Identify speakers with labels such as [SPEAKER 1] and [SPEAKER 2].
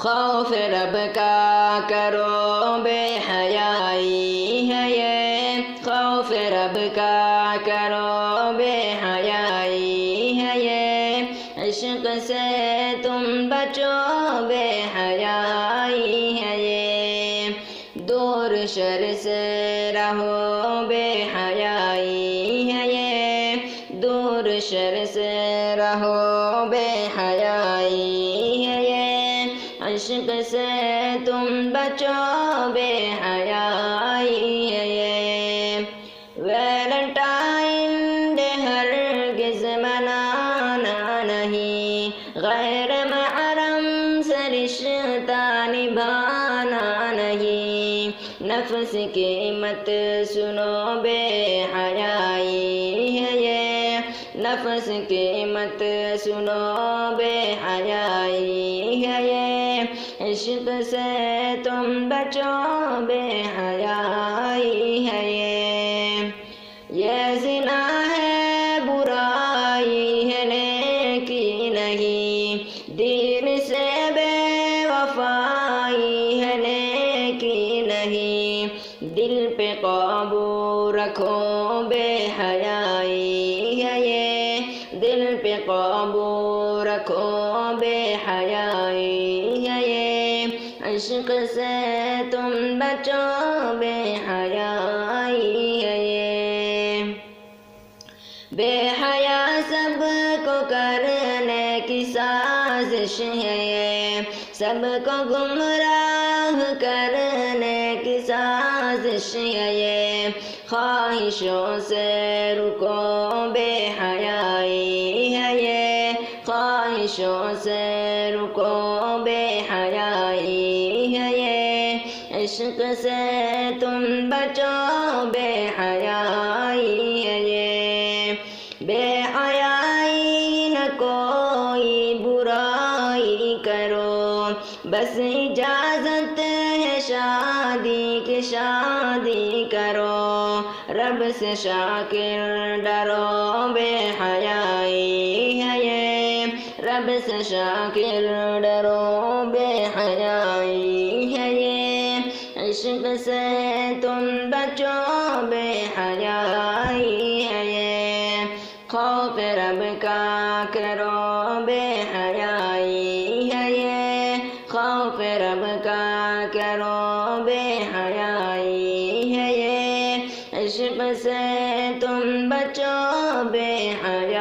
[SPEAKER 1] खौफ रब का करो बेहयाई है ये, खौफ रब का करो बेहयाई है ये, इश्क से तुम बचो बेहयाई है ये, दूर शर से रहो बेहयाई है ये, दूर शर से रहो बेहयाई है ये, इश्क से तुम बचो बेहयाई है ये। वैलेंटाइन डे हरगिज़ मनाना नहीं, गैर महरम से रिश्ता निभाना नहीं, नफ्स की मत सुनो बेहयाई है ये, नफ्स की मत सुनो बेहयाई है ये, इश्क से तुम बचो बेहयाई है ये ज़िना है बुराई है नेकी नहीं, दीन से बेवफाई है नेकी नहीं, दिल पे काबू रखो बेहयाई है ये, दिल पे काबू रखो बेहयाई है ये, इश्क से तुम बचो बेहयाई है ये। बेहया सबको करने की साजिश है ये, सबको गुमराह करने की साजिश है ये, ख्वाहिशों से रुको बेहयाई है ये, ख्वाहिशों से रुको बेहयाई है ये, इश्क से तुम बचो बेहयाई है ये। बेहयाई न कोई बुराई करो, बस इजाज़त है शादी की शादी करो, रब से शाकिर डरो बेहयाई है ये, रब से शाकिर डरो बेहयाई है ये, इश्क से तुम बचो बेहयाई है ये। खौफ रब का करो बेहयाई है ये, खौफ रब का करो बेहयाई है ये, इश्क से तुम बचो बेहयाई।